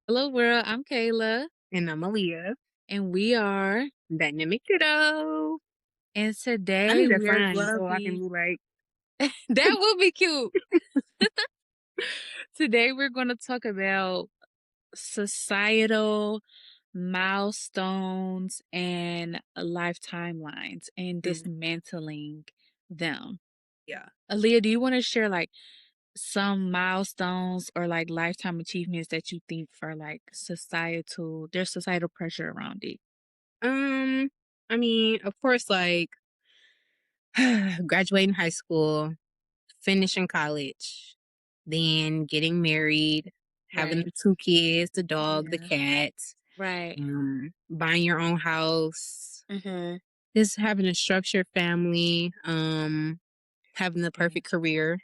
Hello, world. I'm Kayla, And I'm Aliya. and we are. Dynamic Ditto. And I today need a we're sign gonna so I can be. be like, That would be cute. Today we're gonna talk about societal milestones and life timelines and mm, dismantling them. yeah. Aaliyah, do you want to share like some milestones or like lifetime achievements that you think are like there's societal pressure around it? Um, I mean, of course, like graduating high school, finishing college, then getting married, having Right. the 2 kids, the dog, the Yeah. cat, Right. buying your own house, Mm-hmm. just having a structured family, having the Yeah. perfect career.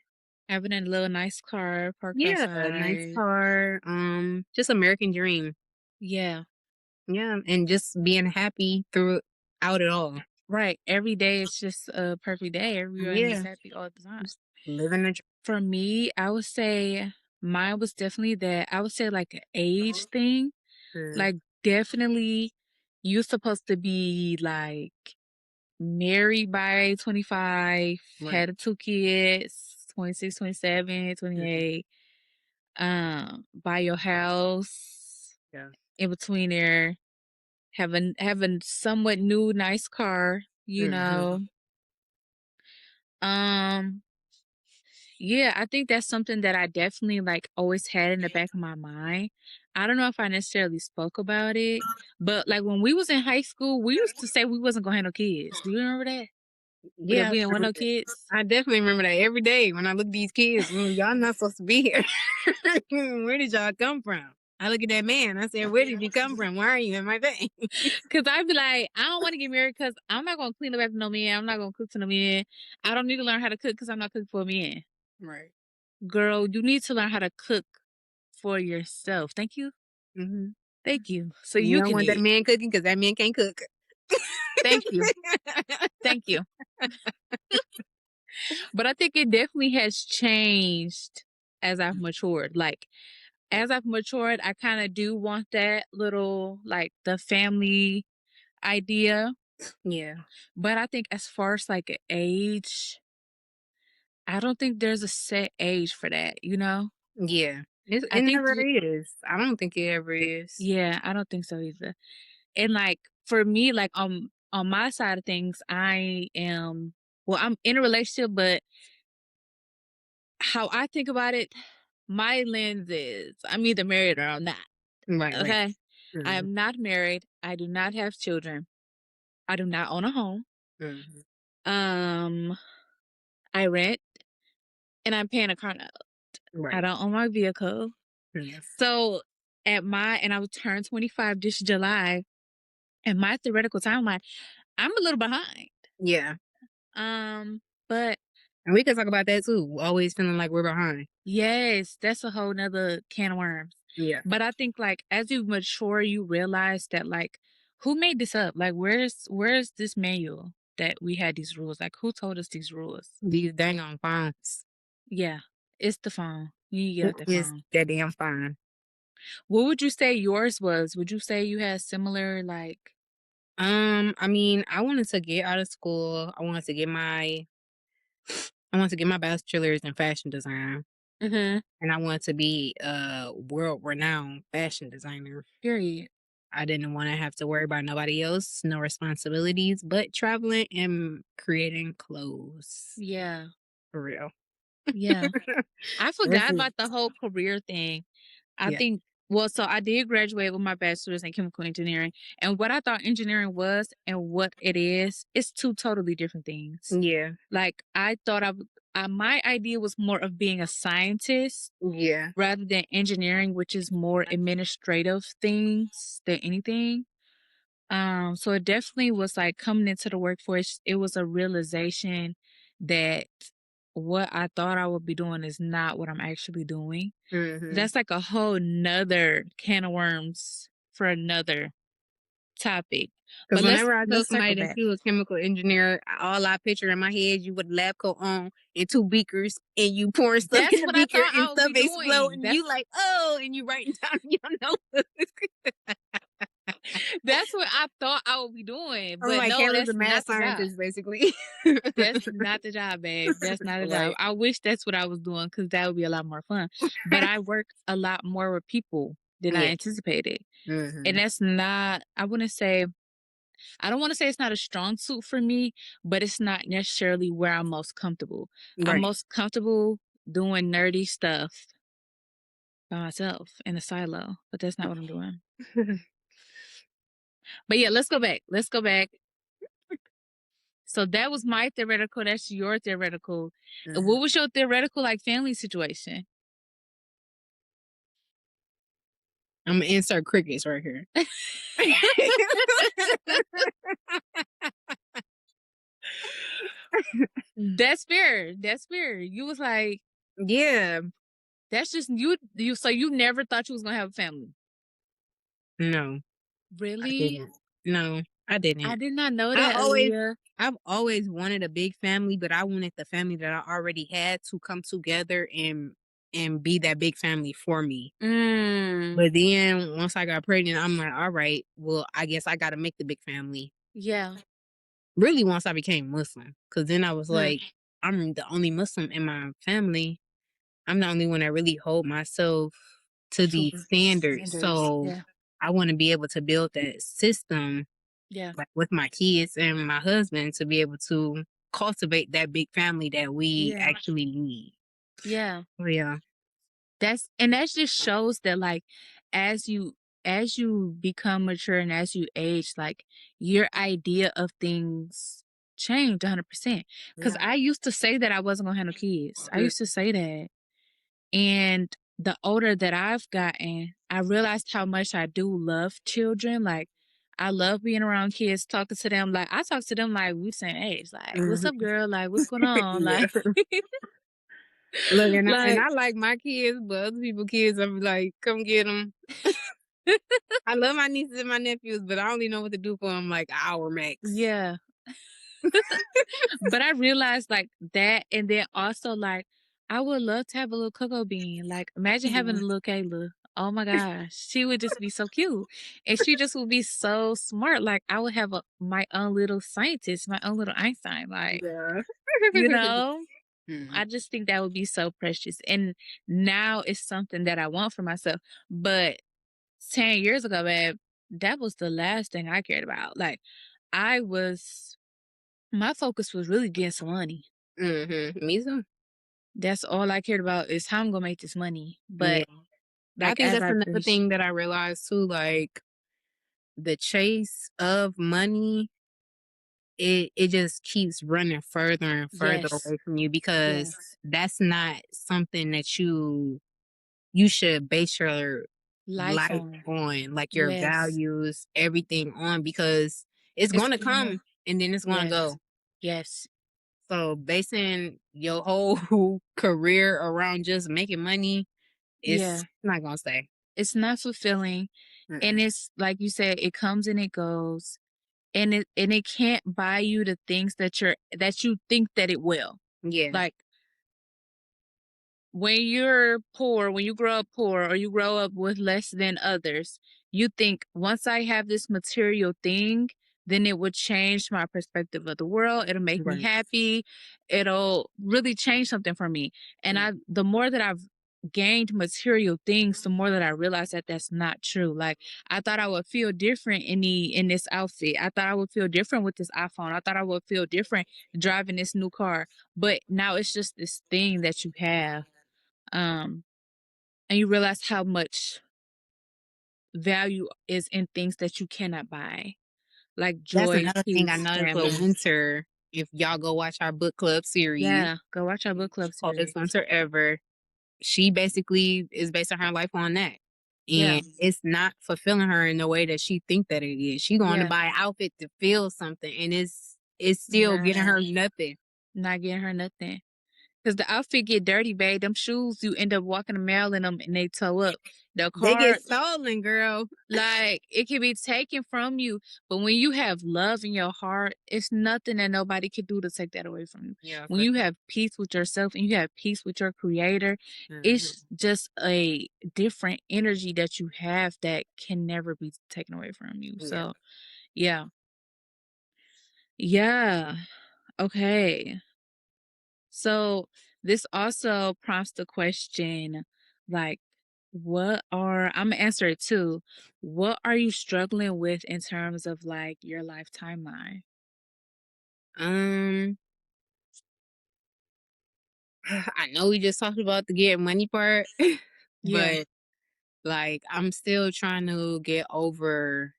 Having a little nice car parked Yeah, nice outside. car, just American dream. Yeah. Yeah, and just being happy throughout it all. Right. Every day it's just a perfect day. Everyone is Yeah, happy all the time. just living a For me, I would say mine was definitely that. I would say like an age thing. dream. Like definitely you're supposed to be like married by 25, Right. had 2 kids, 26, 27, Mhm. 28, buy your house Yeah. in between there, having somewhat new nice car, you Mhm. know. Um yeah, I think that's something that I definitely like always had in the back of my mind. I don't know if I necessarily spoke about it, but like when we was in high school, we used to say we wasn't gonna have no kids. Do you remember that? That Yeah, we didn't I want no remember that. kids? I definitely remember that every day when I look at these kids. Y'all not supposed to be here. Where did y'all come from? I look at that man. I said, "Where did you come from? Why are you in my face?" Cause I'd be like, I don't want to get married because I'm not gonna clean up after no man. I'm not gonna cook for no man. I don't need to learn how to cook because I'm not cooking for a man. Right. Girl, you need to learn how to cook for yourself. Thank you. Hmm. Thank you. So You you don't can want that eat. man cooking because that man can't cook. Thank you. Thank you. But I think it definitely has changed as I've matured. Like, as I've matured, I kind of do want that little, like, the family idea. Yeah. But I think as far as like an age, I don't think there's a set age for that, you know? Yeah. I It think, never is. I don't think it ever is. yeah, I don't think so either. And like, for me, like, on my side of things, I'm in a relationship, but how I think about it, my lens is I'm either married or I'm not. Right, right. Okay. I Mhm, am not married. I do not have children. I do not own a home. mhm. Um, I rent and I'm paying a car note. I Right. don't own my vehicle. Yes. So and I will turn 25 this July. And my theoretical timeline, I'm a little behind. Yeah. But And we can talk about that too. Always feeling like we're behind. yes, that's a whole nother can of worms. Yeah. But I think like as you mature, you realize that like who made this up? Like where's this manual that we had these rules? Like who told us these rules? These dang on phones. Yeah, it's the phone. You need to get It out the is phone. that damn fine. What would you say yours was? Would you say you had similar like I mean, I wanted to get out of school. I wanted to get my bachelor's in fashion design. mm-hmm, And I wanted to be a world renowned fashion designer. period? I didn't want to have to worry about nobody else, no responsibilities, but traveling and creating clothes. Yeah. For real. Yeah. I That's forgot it. about the whole career thing. I Yeah. think well, so I did graduate with my bachelor's in chemical engineering. And what I thought engineering was and what it is, it's two totally different things. Yeah. Like I thought my idea was more of being a scientist Yeah. rather than engineering, which is more administrative things than anything. So it definitely was like coming into the workforce, it was a realization that what I thought I would be doing is not what I'm actually doing. Mhm. That's like a whole nother can of worms for another. topic. Because But whenever I told let's somebody circle that back. you a chemical engineer, all I picture in my head, you with a lab coat on and two beakers, and you pouring stuff That's in the what I beaker thought and I would stuff be doing. exploding. And you like, oh, and you writing down your notes. That's what I thought I would be doing. I'm But like, no, Kayla's a that's mad not the job. scientist, basically. That's not the job, babe. That's not the job. Right. I wish that's what I was doing because that would be a lot more fun. But I work a lot more with people than I Yeah. anticipated. And Hmm. that's not, I wouldn't say, I don't want to say it's not a strong suit for me, but it's not necessarily where I'm most comfortable. I'm Right. most comfortable doing nerdy stuff by myself in a silo, but that's not what I'm doing. But yeah, let's go back. Let's go back. So that was my theoretical. That's your theoretical. And Mhm. what was your theoretical like family situation? I'm gonna insert crickets right here. That's fair. That's fair. You was like, Yeah. that's just you. You so you never thought you was gonna have a family. No, I Really? didn't. No, I I didn't. did not know I that, always Aliya. I've always wanted a big family, but I wanted the family that I already had to come together and be that big family for me. Mm, But then once I got pregnant, I'm like, all right, well, I guess I got to make the big family. yeah. Really, once I became Muslim, because then I was Huh. like, I'm the only Muslim in my family. I'm the only one that really hold myself to To the the standards. standards. So Yeah. I want to be able to build that system Yeah. like with my kids and my husband to be able to cultivate that big family that we Yeah. actually need. Yeah. Oh yeah. That just shows that like as you become mature and as you age, like your idea of things change 100%. Because Yeah. I used to say that I wasn't gonna have no kids. I Mm. used to say that. And the older that I've gotten, I realized how much I do love children. Like I love being around kids, talking to them. Like I talk to them like we the same age. Like, what's Mhm. up, girl? Like, what's going on? Yeah. Like, Look, and like I like my kids, but other people' kids, I'm like, come get them. I love my nieces and my nephews, but I only know what to do for them like an hour max. yeah. But I realized like that, and then also like I would love to have a little cocoa bean. Like imagine having a Yeah. little Kayla. Oh my gosh, she would just be so cute, and she just would be so smart. Like I would have my own little scientist, my own little Einstein. Like Yeah. you know, Mhm. I just think that would be so precious. And now it's something that I want for myself. But 10 years ago, babe, that was the last thing I cared about. Like I was my focus was really getting some money. Me too. That's all I cared about is how I'm gonna make this money. Yeah. But I like think as that's I another reached, thing that I realized too, like the chase of money, it just keeps running further and further yes, away from you because yes, that's not something that you should base your life life on, on, like your yes, values, everything on because it's it's gonna gonna, come and then it's gonna yes, go. yes, So basing your whole career around just making money, yeah. it's not gonna stay. It's not fulfilling, and Mm-mm. it's like you said, it comes and it goes, and it can't buy you the things that you think that it will. Yeah, Like when you're poor, when you grow up poor or you grow up with less than others, you think once I have this material thing, then it would change my perspective of the world. It'll make me right. happy. It'll really change something for me. And Mm. the more that I've gained material things, the more that I realize that that's not true. Like I thought I would feel different in this outfit. I thought I would feel different with this iPhone. I thought I would feel different driving this new car. But now it's just this thing that you have, um, and you realize how much value is in things that you cannot buy, like That's joy, another thing I peace, noticed with family. Winter. If y'all go watch our book club series, Yeah, go watch our book club Coldest series. Winter Ever, she basically is basing her life on that. Yeah, And it's not fulfilling her in the way that she think that it is. She going to yeah, buy an outfit to feel something and it's still getting nah, her nothing. not getting her nothing. 'Cause the outfit get dirty, babe. Them shoes, you end up walking a mile in them and they toe up. The They get car, stolen, girl. like, it can be taken from you, but when you have love in your heart, it's nothing that nobody can do to take that away from you. Yeah, When for you sure. have peace with yourself and you have peace with your creator, Mhm. it's just a different energy that you have that can never be taken away from you. Yeah. So, yeah. Yeah. Okay. So this also prompts the question, like, I'm gonna answer it too. What are you struggling with in terms of like your life timeline? Um, I know we just talked about the get money part, Yeah. but like I'm still trying to get over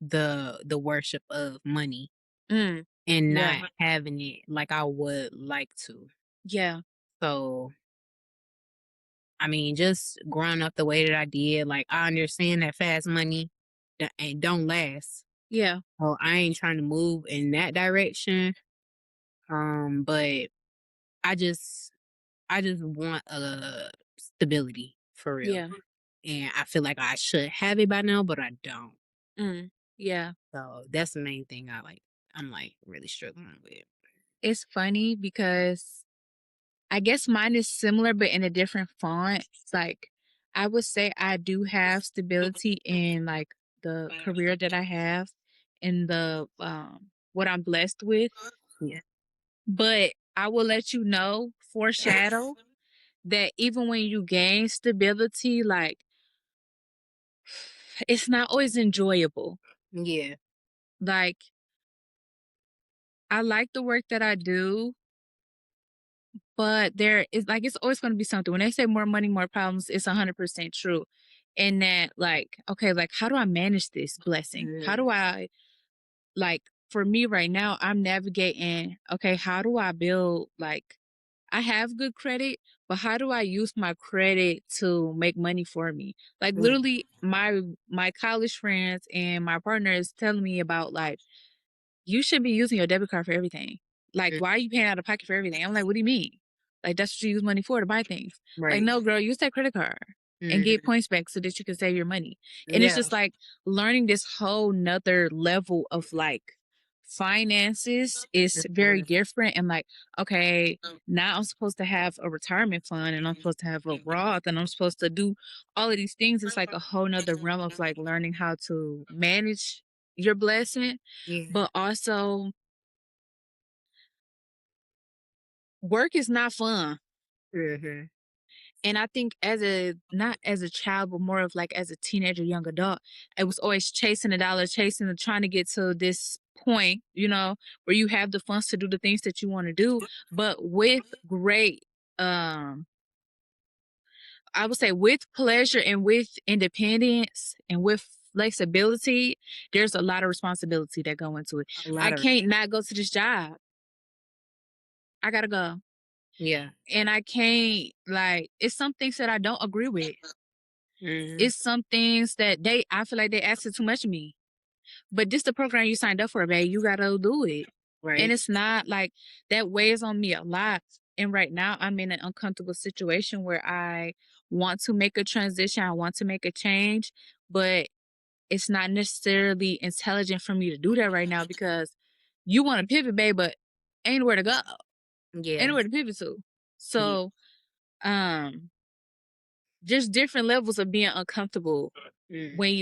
the worship of money Mm. and Yeah. not having it like I would like to. Yeah. So I mean, just growing up the way that I did, like I understand that fast money and don't last. Yeah. So I ain't trying to move in that direction. But I just I just want stability for real. Yeah. And I feel like I should have it by now, but I don't. Mm. Yeah. So that's the main thing I'm like really struggling with. It's funny because I guess mine is similar but in a different font. Like I would say I do have stability in like the career that I have and the what I'm blessed with. Yeah. But I will let you know, foreshadow, that even when you gain stability, like it's not always enjoyable. Yeah. Like I like the work that I do, but there is like it's always going to be something. When they say more money, more problems, it's 100% true. And that, like, okay, like how do I manage this blessing? How Mhm. do I like for me right now? I'm navigating. Okay, how do I build like I have good credit, but how do I use my credit to make money for me? Like Yeah. literally my college friends and my partner is telling me about like you should be using your debit card for everything. Like, Mm. why are you paying out of pocket for everything? I'm like, what do you mean? Like, that's what you use money for to buy things. Like, Right. no, girl, use that credit card and get Mhm. points back so that you can save your money. And it's Yeah. just like learning this whole nother level of like finances is very Mhm. different. And like, okay, now I'm supposed to have a retirement fund and I'm supposed to have a Roth and I'm supposed to do all of these things. It's like a whole nother realm of like learning how to manage your blessing, Yeah. but also work is not fun. Mhm. And I think as a not as a child, but more of like as a teenager, young adult, I was always chasing a dollar, chasing and trying to get to this point, where you have the funds to do the things that you want to do, but with great I would say with pleasure and with independence and with flexibility, there's a lot of responsibility that go into it. A lot I of can't not go to this job. I gotta go. yeah. And I can't like it's some things that I don't agree with. Mhm. It's some things that I feel like they asking too much of me. But this the program you signed up for, babe. You gotta do it. And Right. it's not like that weighs on me a lot. And right now I'm in an uncomfortable situation where I want to make a transition. I want to make a change, but it's not necessarily intelligent for me to do that right now because you want to pivot, babe, but ain't where to go. Ain't Yeah. nowhere to pivot to. Yeah. So um just different levels of being uncomfortable Mm. when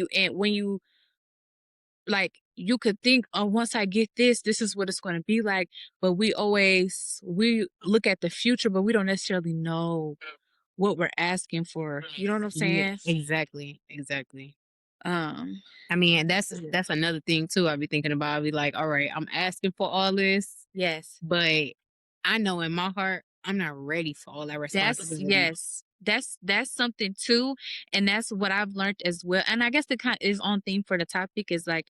you like you could think, oh, once I get this is what it's going to be like, but we look at the future but we don't necessarily know what we're asking for, you know what I'm Yeah. saying? Exactly. Exactly. um I mean, that's another thing too. I'll be thinking about. I'll be like, all right, I'm asking for all this, yes, but I know in my heart I'm not ready for all that responsibility. that's something too, and that's what I've learned as well. And I guess the kind is on theme for the topic is like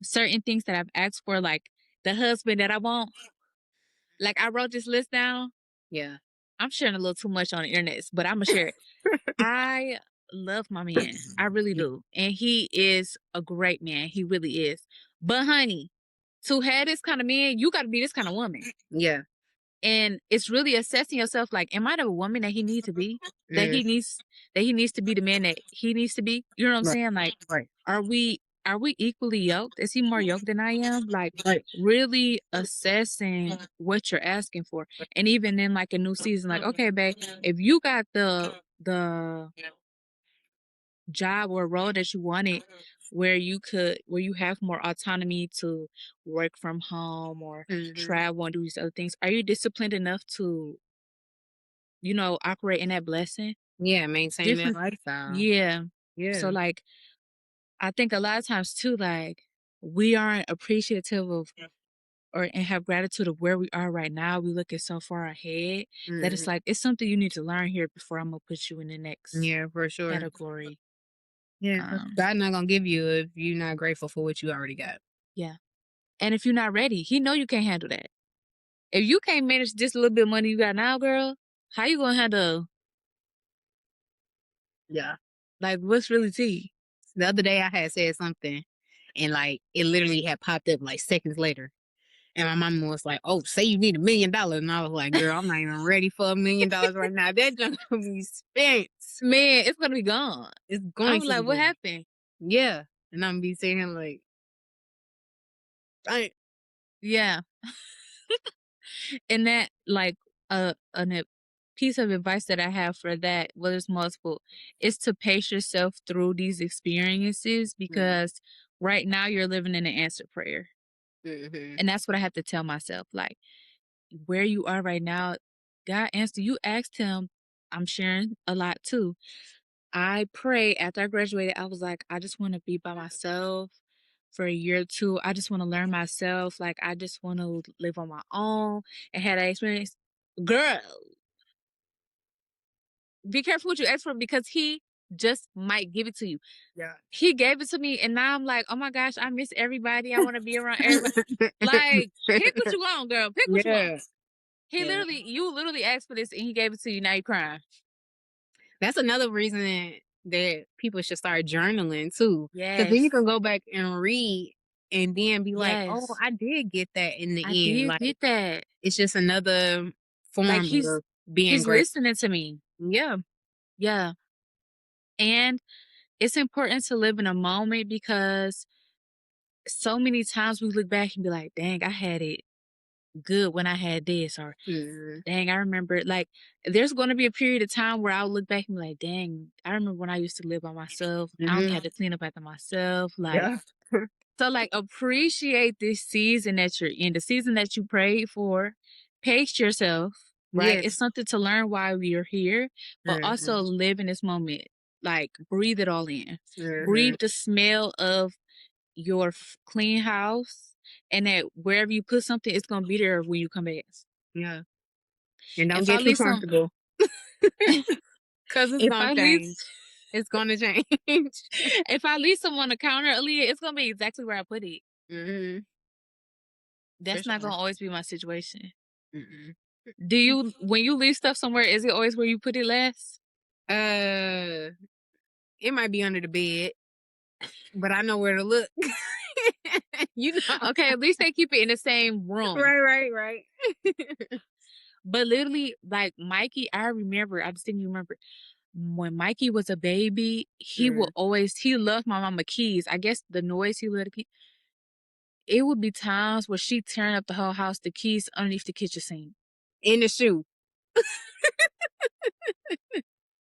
certain things that I've asked for, like the husband that I want. Like I wrote this list down. Yeah. I'm sharing a little too much on the internet, but I'm gonna share it. I love my man. I really Yeah. do. And he is a great man. He really is. But honey, to have this kind of man, you gotta be this kind of woman. Yeah. And it's really assessing yourself like, am I the woman that he needs to be? That Mm, he needs to be the man that he needs to be? You know what I'm right, saying? Like, right, are we equally yoked? Is he more yoked than I am? Like, right. really assessing what you're asking for. And even in like a new season, like, okay, babe, if you got the job or role that you wanted where you have more autonomy to work from home or Mhm. travel and do these other things, are you disciplined enough to, operate in that blessing? Yeah, maintain that Different. lifestyle. Yeah. So Yeah. like I think a lot of times too, like we aren't appreciative of or and have gratitude of where we are right now. We look at so far ahead that it's Mhm. like it's something you need to learn here before I'm gonna put you in the next Yeah, for sure. category. Yeah, 'cause Um, God not gonna give you if you're not grateful for what you already got. yeah. And if you're not ready, he know you can't handle that. If you can't manage this little bit of money you got now, girl, how you gonna handle Yeah. like what's really tea? The other day I had said something and like it literally had popped up like seconds later. And my mama was like, "Oh, say you need $1 million." And I was like, "Girl, I'm not even ready for $1 million right now. That junk gonna be spent. Man, it's gonna be gone. It's going I'm to like, be what gone." happened? Yeah. And I'm be saying him like, I Yeah. And that like a piece of advice that I have for that, well, there's multiple, is to pace yourself through these experiences mm, because right now you're living in an answered prayer. mhm, And that's what I have to tell myself. Like where you are right now, God answered. You asked him. I'm sharing a lot too. I prayed after I graduated. I was like, I just want to be by myself for a year or two. I just want to learn myself. Like, I just want to live on my own and had that experience. Girl, be careful what you ask for because he just might give it to you. yeah. He gave it to me, and now I'm like, oh my gosh, I miss everybody. I want to be around everybody. Like, pick what you want, girl. Pick what you want. Yeah. Yeah. You literally asked for this, and he gave it to you. Now you crying. That's another reason that people should start journaling too. Because then you Yes, can go back and read and then be like, "Oh, yes, I did get that in I the end." did Like get that. it's just another Like form of being he's great. listening to me. Yeah. Yeah. And it's important to live in a moment because so many times we look back and be like, dang, I had it good when I had this, or Mhm. dang, I remember like there's gonna be a period of time where I'll look back and be like, dang, I remember when I used to live by myself. I only Mhm. had to clean up after myself. Like Yeah. so, like, appreciate this season that you're in, the season that you prayed for. Pace yourself, right? Yeah. It's something to learn why we are here, but also Mhm. live in this moment. Like, breathe it all in. Breathe Mhm. the smell of your clean house, and that wherever you put something, it's gonna be there when you come back. Yeah. And don't If I get too leave some, comfortable. Cause it's if gonna I leave, change. It's gonna change. if I leave some on the counter, Aaliyah, it's gonna be exactly where I put it. Mhm. For That's not sure. gonna always be my situation. Mm-mm. Do you when you leave stuff somewhere, is it always where you put it last? Uh, it might be under the bed, but I know where to look. You know. Okay, at least they keep it in the same room. Right, right, right. But literally, like Mikey, I remember, I distinctly remember when Mikey was a baby, Mm. he loved my mama keys. I guess the noise he loved the key. It would be times where she tearing up the whole house, the keys underneath the kitchen sink. In the shoe.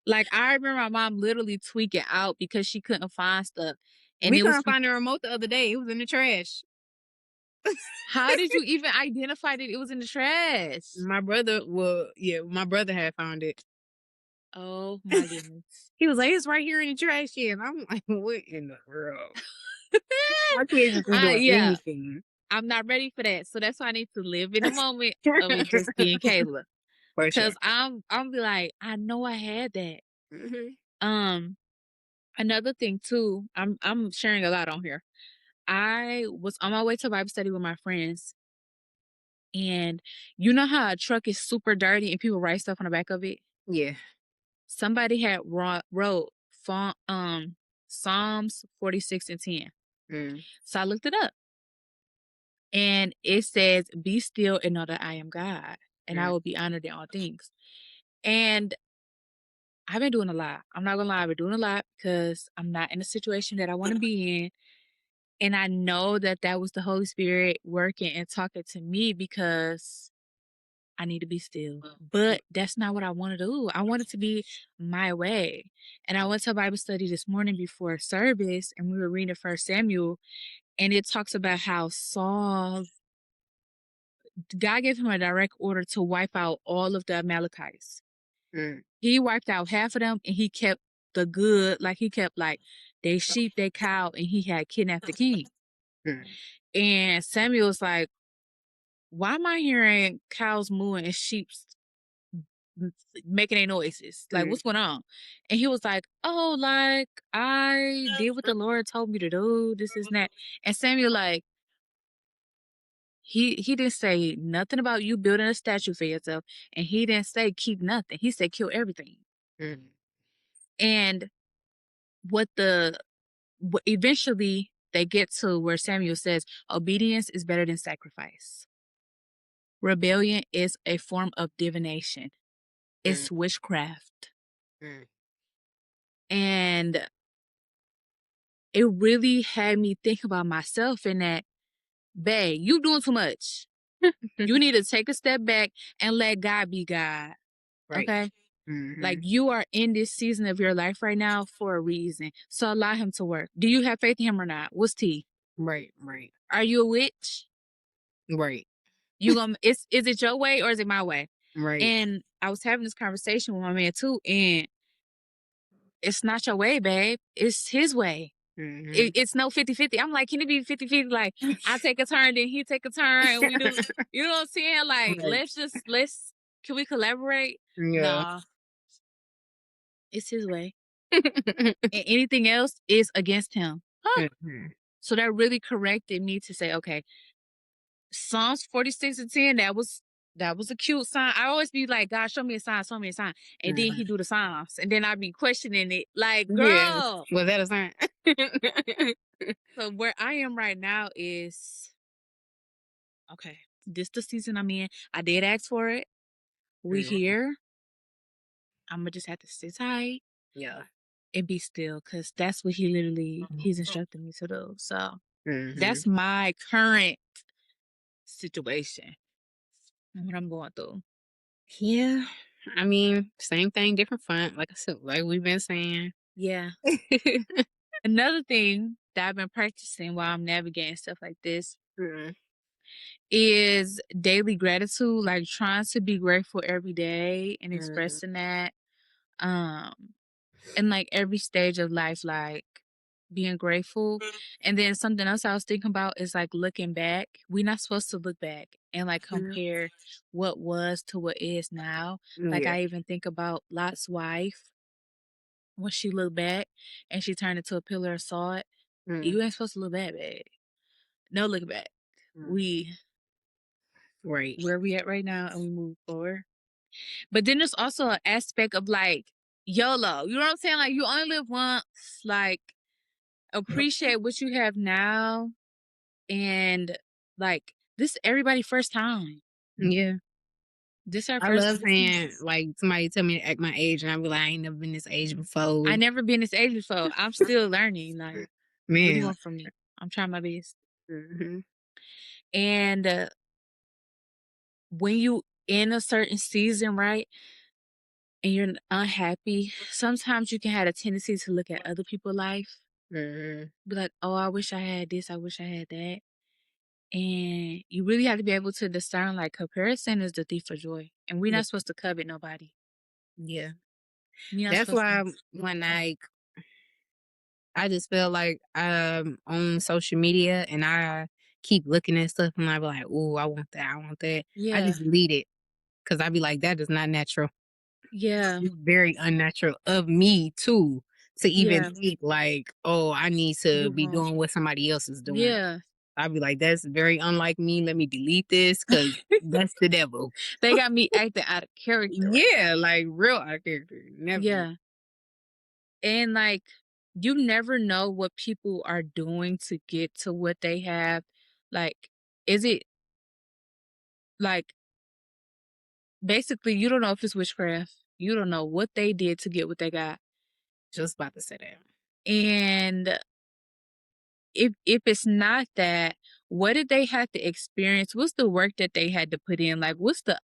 Like I remember my mom literally tweaking out because she couldn't find stuff. And We it was couldn't find the remote the other day. It was in the trash. how did you even identify that it was in the trash? My brother, well, yeah, my brother had found it. Oh my goodness. He was like, "It's right here in the trash can." I'm like, "What in the world?" My kids just be doing Yeah, anything. I'm not ready for that. So that's why I need to live in the moment of it just being Kayla. For sure. Cause I'm be like, I know I had that. Hmm. Um, another thing too, I'm sharing a lot on here. I was on my way to Bible study with my friends, and you know how a truck is super dirty and people write stuff on the back of it? Yeah. Somebody had wrote Psalms 46 and 10. Mm. So I looked it up. And it says, be still and know that I am God. and I will be honored in all things. And I've been doing a lot. I'm not gonna lie, I've been doing a lot because I'm not in a situation that I want to be in. And I know that that was the Holy Spirit working and talking to me because I need to be still. But that's not what I want to do. I want it to be my way. And I went to a Bible study this morning before service, and we were reading First Samuel, and it talks about how Saul, God gave him a direct order to wipe out all of the Amalekites. Mm. He wiped out half of them, and he kept the good, like he kept like they sheep, they cow, and he had kidnapped the king. Mm. And Samuel was like, why am I hearing cows mooing and sheep making their noises? Like, Mm. what's going on? And he was like, oh, like, I did what the Lord told me to do. This is that. And Samuel, like, he didn't say nothing about you building a statue for yourself. And he didn't say keep nothing. He said kill everything. Mm. And what eventually they get to where Samuel says obedience is better than sacrifice. Rebellion is a form of divination. Mm. It's witchcraft. Mm. And it really had me think about myself in that, babe, you doing too much. You need to take a step back and let God be God. Right. Okay? Like Mm-hmm. you are in this season of your life right now for a reason. So allow him to work. Do you have faith in him or not? What's T? Right. Right. Are you a witch? Right. You gonna is it your way or is it my way? Right. And I was having this conversation with my man too, and it's not your way, babe. It's his way. Mm-hmm. It's no 50-50. I'm like, can it be 50-50? Like, I take a turn, then he take a turn, and we do, you know what I'm saying? Like, Right. can we collaborate? Yeah. Nah, it's his way. And anything else is against him. Huh. Mhm. So that really corrected me to say, okay, Psalms 46:10, that was a cute sign. I always be like, God, show me a sign, show me a sign. And then he Mhm. do the Psalms. And then I be questioning it. Like, Yeah. girl. Was that a sign? So where I am right now is okay. This the season I'm in. I did ask for it. We Mhm. here. I'ma just have to sit tight Yeah. and be still because that's what he's instructing me to do. So Mhm. that's my current situation and what I'm going through. Yeah. I mean, same thing, different font. Like I said, like we've been saying. Yeah. Another thing that I've been practicing while I'm navigating stuff like this Mhm. is daily gratitude, like trying to be grateful every day and Mhm. expressing that. Um, in like every stage of life, like being grateful. And then something else I was thinking about is like looking back. We're not supposed to look back and like Mhm. compare what was to what is now. Like Yeah. I even think about Lot's wife when she looked back and she turned into a pillar of salt. Mhm. You ain't supposed to look back, babe. No look back. Mhm. We Right. where we at right now and we move forward. But then there's also an aspect of like YOLO. You know what I'm saying? Like you only live once. Like appreciate what you have now and like this everybody first time. Yeah. This our I first love saying like somebody tell me to act my age and I be like, I ain't never been this age I before. never been this age before. I'm still learning. Like, what do you Man. want from me? I'm trying my best. Mhm. And when you in a certain season, right, and you're unhappy, sometimes you can have a tendency to look at other people's life, Mhm. be like, oh, I wish I had this, I wish I had that. And you really have to be able to discern like comparison is the thief of joy. And we're Yeah. not supposed to covet nobody. Yeah. We're not That's supposed to. why when I just feel like I'm on social media and I keep looking at stuff and I be like, "Ooh, I want that, I want that." I Yeah. just delete it because I be like, "That is not natural. Yeah. It's very unnatural of me too to even Yeah. think like, oh, I need to You be wrong. doing what somebody else is doing." Yeah. I be like, "That's very unlike me. Let me delete this because that's the devil." They got me acting out of character right now. Yeah, like real out of character. Never. Yeah. And like you never know what people are doing to get to what they have. Like, is it like basically, you don't know if it's witchcraft. You don't know what they did to get what they got. Just about to say that. And if it's not that, what did they have to experience? What's the work that they had to put in? Like, what's the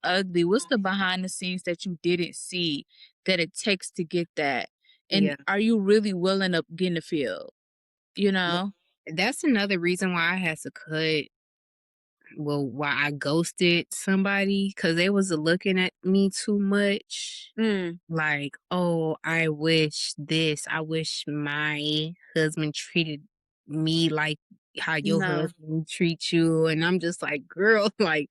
behind the scenes that you didn't see that it takes to get that? And Yeah. are you really willing to get in the field? You Yeah. know? That's another reason why I had to cut why I ghosted somebody because they was looking at me too much. Mm. Like, oh, I wish this. I wish my husband treated me like how your No. husband treats you. And I'm just like, girl, like,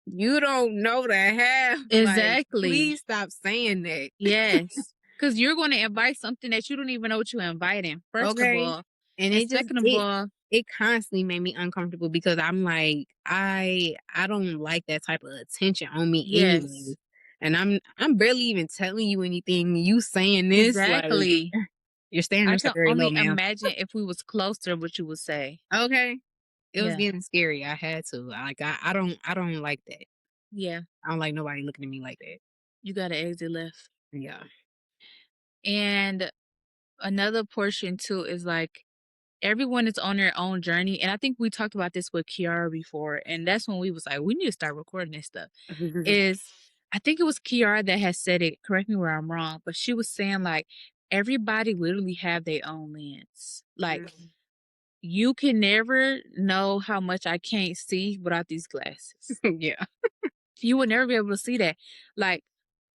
you don't know the half. Like, Exactly. please stop saying that. Yes. Because you're going to invite something that you don't even know what you're inviting, first of Okay. all. And And it just second of all, it constantly made me uncomfortable because I'm like, I don't like that type of attention on me yes, anyway. And I'm barely even telling you anything. You saying this, like, exactly. your I standards are can very low, only ma'am. imagine if we was closer what you would say. Okay. It was Yeah. getting scary. I had to. Like I don't like that. Yeah. I don't like nobody looking at me like that. You got to exit left. Yeah. And another portion too is like everyone is on their own journey. And I think we talked about this with Kiara before. And that's when we was like, we need to start recording this stuff. Is I think it was Kiara that has said it. Correct me where I'm wrong, but she was saying like everybody literally have their own lens. Like Mhm. you can never know how much I can't see without these glasses. Yeah. You will never be able to see that. Like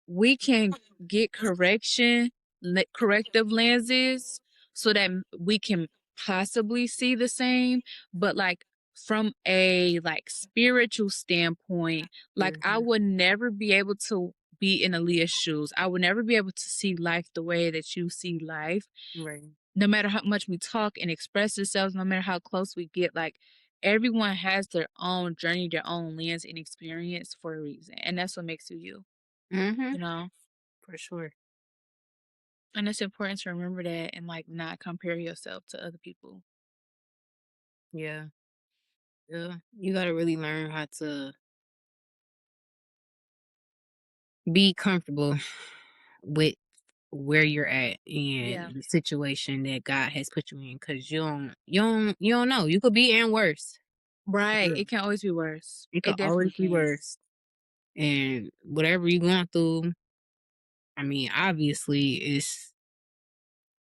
we can get corrective lenses so that we can possibly see the same, but like from a like spiritual standpoint, like I Mhm. would never be able to be in Aliya's shoes. I would never be able to see life the way that you see life. Right. No matter how much we talk and express ourselves, no matter how close we get, like everyone has their own journey, their own lens and experience for a reason. And that's what makes you you, Mhm. you know? For sure. And it's important to remember that and like not compare yourself to other people. Yeah. Yeah. You gotta really learn how to be comfortable with where you're at Yeah. and the situation that God has put you in because you don't know. You could be in worse. Right. Yeah. It can always be worse. It could It always definitely be can. worse. And whatever you're going through, I mean, obviously it's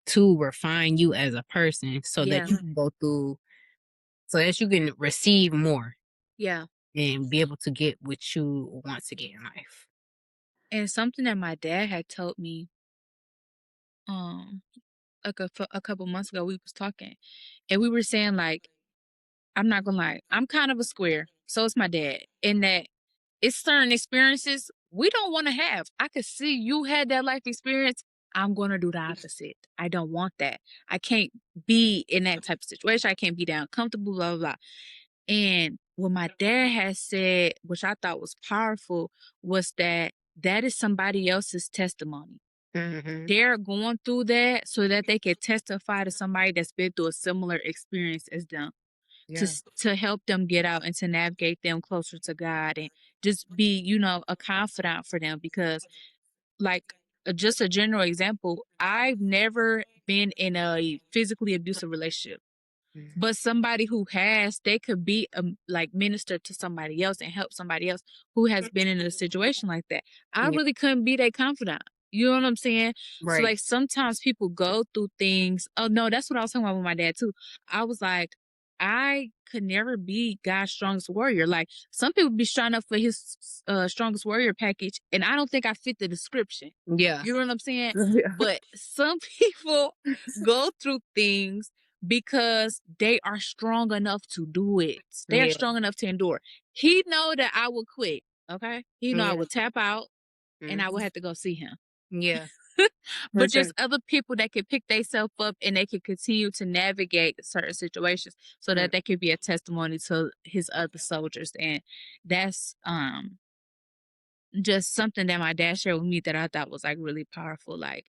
to refine you as a person so that Yeah. you can go through so that you can receive more Yeah. and be able to get what you want to get in life. And something that my dad had told me, um, like a couple months ago, we was talking and we were saying like, I'm not gonna lie, I'm kind of a square. So is my dad. In that it's certain experiences we don't want to have. I could see you had that life experience. I'm going to do the opposite. I don't want that. I can't be in that type of situation. I can't be that uncomfortable, blah, blah, blah. And what my dad has said, which I thought was powerful, was that that is somebody else's testimony. Hmm. They're going through that so that they can testify to somebody that's been through a similar experience as them Yeah. to help them get out and to navigate them closer to God and just be, a confidant for them because like just a general example, I've never been in a physically abusive relationship. Mhm. But somebody who has, they could be like minister to somebody else and help somebody else who has been in a situation like that. I Yeah. really couldn't be their confidant. You know what I'm saying? So Right. like sometimes people go through things. Oh no, that's what I was talking about with my dad too. I was like, I could never be God's strongest warrior. Like some people be trying up for his strongest warrior package, and I don't think I fit the description. Yeah. You know what I'm saying? Yeah. But some people go through things because they are strong enough to do it. They are Yeah. strong enough to endure. He know that I would quit. Okay. He know I Yeah. would tap out and I would Mhm. have to go see him. Yeah. For But sure. just other people that can pick themselves up and they can continue to navigate certain situations so Mm. that they could be a testimony to his other soldiers. And that's just something that my dad shared with me that I thought was like really powerful. Like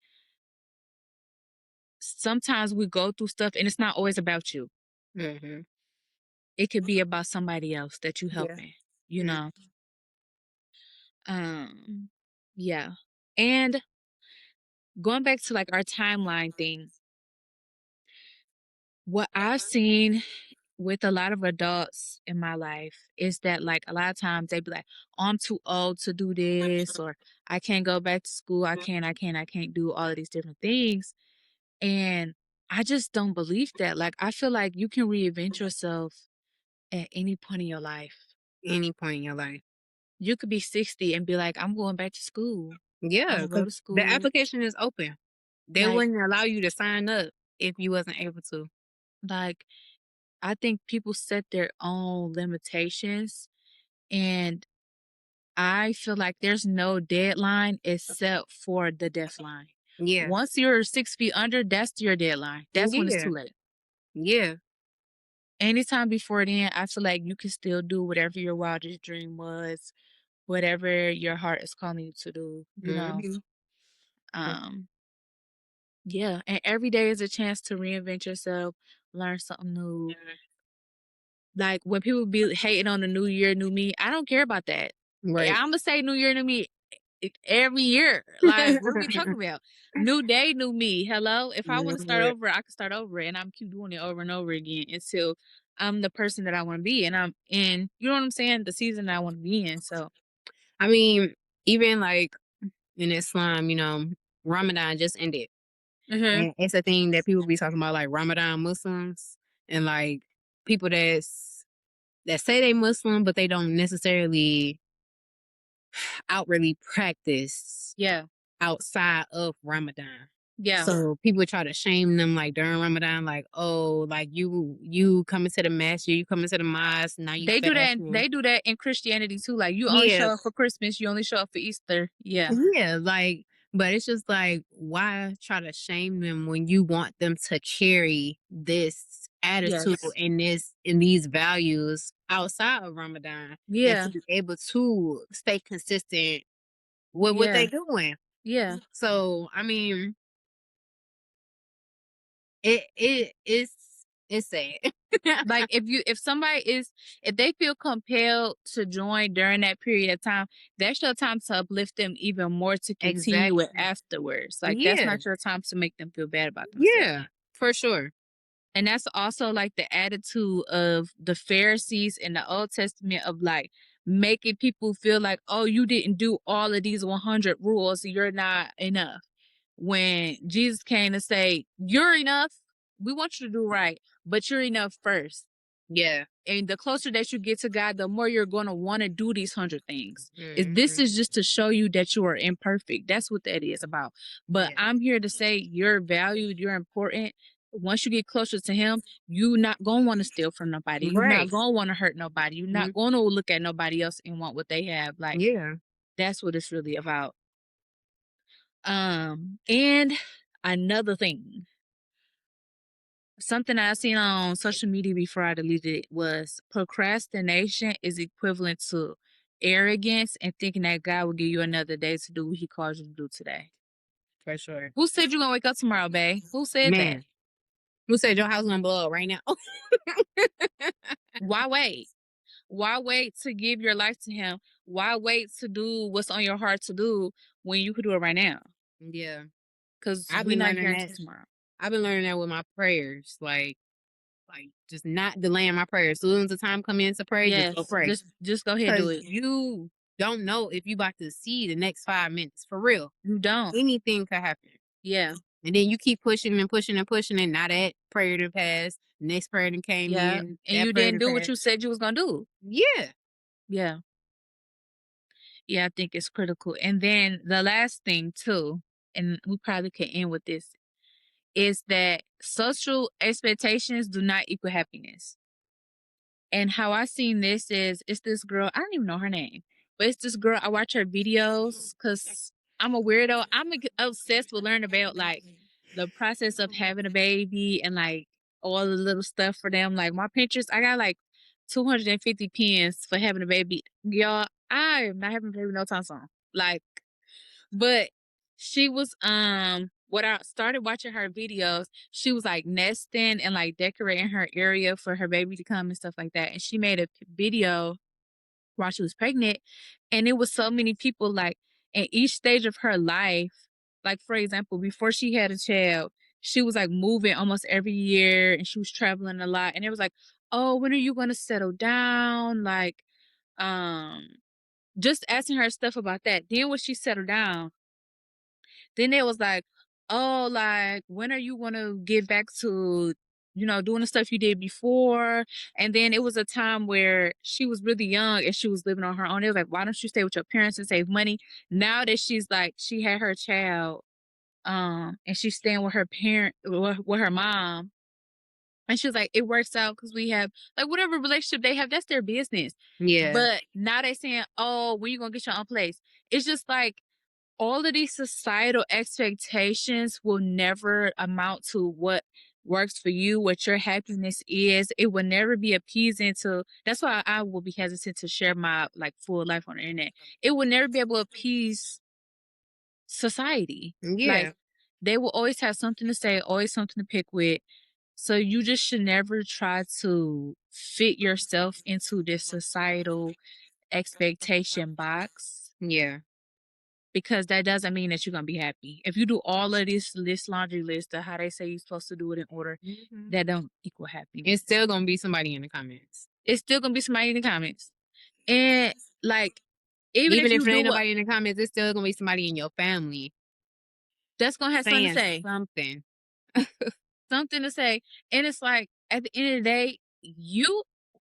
sometimes we go through stuff and it's not always about you. Mhm. It could be about somebody else that you Yeah. helping, you Mm. know. Um, yeah. And going back to like our timeline thing, what I've seen with a lot of adults in my life is that like a lot of times they be like, oh, I'm too old to do this, or I can't go back to school. I can't do all of these different things. And I just don't believe that. Like, I feel like you can reinvent yourself at any point in your life. Any point in your life. You could be 60 and be like, I'm going back to school. I'm Yeah, gonna go because to the school. application is open. They Like, wouldn't allow you to sign up if you wasn't able to. like I think people set their own limitations, and I feel like there's no deadline except for the deadline. Yeah. Once you're 6 feet under, that's your deadline. That's when it's Yeah. too late. Yeah. Anytime before then, I feel like you can still do whatever your wildest dream was, whatever your heart is calling you to do, you know. Mhm. Um, yeah, and every day is a chance to reinvent yourself, learn something new. Like when people be hating on the new year, new me, I don't care about that. Right. I'm gonna say new year, new me every year. Like, what are we talking about? New day, new me. Hello? If I want to start Mhm. over, I can start over and I'm keep doing it over and over again until I'm the person that I want to be. And I'm in, you know what I'm saying? The season I want to be in. So, I mean, even like in Islam, Ramadan just ended. hmm And it's a thing that people be talking about, like Ramadan Muslims and like people that say they Muslim, but they don't necessarily outwardly practice yeah, outside of Ramadan. yeah. So people try to shame them like during Ramadan, like, oh, like you coming to the masjid, you coming to the mosque, now you They do that. fasting. They do that in Christianity too. Like you only Yeah, show up for Christmas, you only show up for Easter. Yeah. yeah, like, but it's just like, why try to shame them when you want them to carry this attitude Yes. and these values outside of Ramadan and to Yeah. be able to stay consistent with what Yeah. they doing. Yeah. So I mean, it's sad. Like if they feel compelled to join during that period of time, that's your time to uplift them even more to continue it Exactly. afterwards. Like that's Yeah. not your time to make them feel bad about themselves. Yeah. For sure. And that's also like the attitude of the Pharisees in the Old Testament of like making people feel like, oh, you didn't do all of these 100 rules, so you're not enough. When Jesus came to say, you're enough, we want you to do right, but you're enough first. Yeah. And the closer that you get to God, the more you're going to want to do these 100 things. This Mhm. is just to show you that you are imperfect. That's what that is about. But Yeah. I'm here to say you're valued, you're important. Once you get closer to Him, you not going to want to steal from nobody. You're not Right. going to want to hurt nobody. You're Mhm. not going to look at nobody else and want what they have. Like, Yeah. that's what it's really about. And another thing, something I seen on social media before I deleted it was procrastination is equivalent to arrogance and thinking that God will give you another day to do what He calls you to do today. For sure. Who said you're gonna wake up tomorrow, babe? Who said that? Man, who said your house gonna blow up right now? Why wait? Why wait to give your life to Him? Why wait to do what's on your heart to do when you could do it right now? Yeah. Because I've we're been not learning guaranteed that. tomorrow. I've been learning that with my prayers. Like just not delaying my prayers. As soon as the time come in to pray, just go Yes, pray. just go ahead and do Cause it. you don't know if you about to see the next 5 minutes. For real. You don't. Anything could happen. Yeah, And then you keep pushing and pushing and pushing, and now that prayer to pass, next prayer done came yeah. in, And that you prayer didn't to do what pass. you said you was gonna do. Yeah. Yeah. Yeah, I think it's critical. And then the last thing too, and we probably can end with this, is that social expectations do not equal happiness. And how I seen this is it's this girl, I don't even know her name, but it's this girl, I watch her videos because I'm a weirdo. Obsessed with learning about like the process of having a baby and like all the little stuff for them. Like my Pinterest, I got like 250 pins for having a baby. Y'all, I am not having a baby no time soon. Like, but she was when I started watching her videos, she was like nesting and like decorating her area for her baby to come and stuff like that. And she made a video while she was pregnant. And it was so many people like in each stage of her life, like for example, before she had a child, she was like moving almost every year and she was traveling a lot. And it was like, oh, when are you gonna settle down? Like, um, just asking her stuff about that. Then when she settled down, then it was like, oh, like, when are you gonna get back to, doing the stuff you did before? And then it was a time where she was really young and she was living on her own. It was like, why don't you stay with your parents and save money? Now that she's like, she had her child, and she's staying with her parent, with her mom. And she was like, it works out because we have like whatever relationship they have, that's their business. Yeah. But now they saying, oh, when you gonna get your own place? It's just like all of these societal expectations will never amount to what works for you, what your happiness is. It will never be appeasing to that's why I will be hesitant to share my like full life on the internet. It will never be able to appease society. Like Yeah. they will always have something to say, always something to pick with. So you just should never try to fit yourself into this societal expectation box Yeah. because that doesn't mean that you're gonna be happy. If you do all of this laundry list of how they say you're supposed to do it in order, Mhm. that don't equal happiness. It's still gonna be somebody in the comments. It's still gonna be somebody in the comments. And like even Even if if you there do ain't what nobody in the comments, it's still gonna be somebody in your family that's gonna have something to saying say. something. Something to say. And it's like at the end of the day,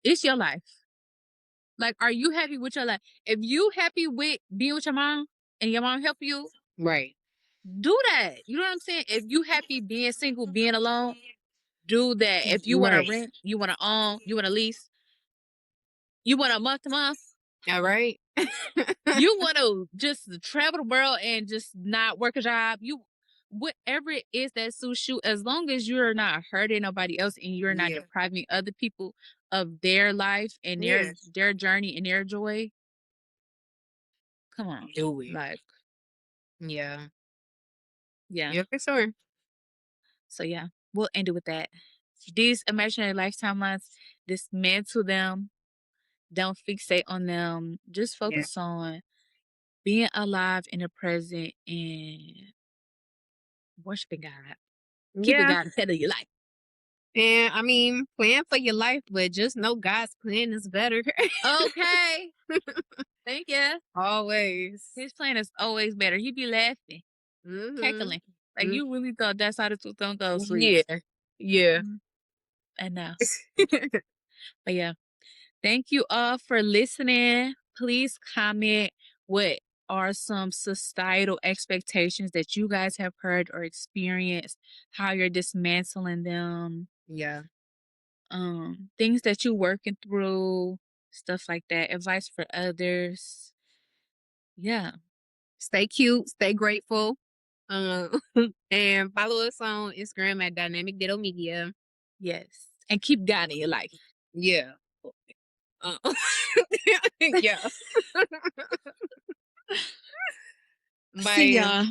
it's your life. Like, are you happy with your life? If you happy with being with your mom and your mom help you, Right. do that. You know what I'm saying? If you happy being single, being alone, do that. If you want to Right. rent, you want to own, you want to lease, you want a month to month, All right. you want to just travel the world and just not work a job, whatever it is that suits you, as long as you're not hurting nobody else and you're not Yeah. depriving other people of their life and Yeah. their journey and their joy, come on. Do it. Like, Yeah. yeah. Yeah, for sure. So yeah, we'll end it with that. These imaginary lifetime lines, dismantle them. Don't fixate on them. Just Yeah. focus on being alive in the present and worshiping God. Keeping Yeah. God ahead of your life. And I mean, plan for your life, but just know God's plan is better. Okay. Thank you. Always. His plan is always better. He be laughing, Mm-hmm. cackling. Like you really thought that's how the two don't go, sweet. Yeah. Yeah. Mhm. I know. But yeah. Thank you all for listening. Please comment what are some societal expectations that you guys have heard or experienced, how you're dismantling them, Yeah. things that you're working through, stuff like that, advice for others. Yeah. Stay cute, stay grateful. Um, and follow us on Instagram at Dynamic Ditto Media. Yes. And keep God in your life. Yeah. Uh, yeah. See Bye. y'all.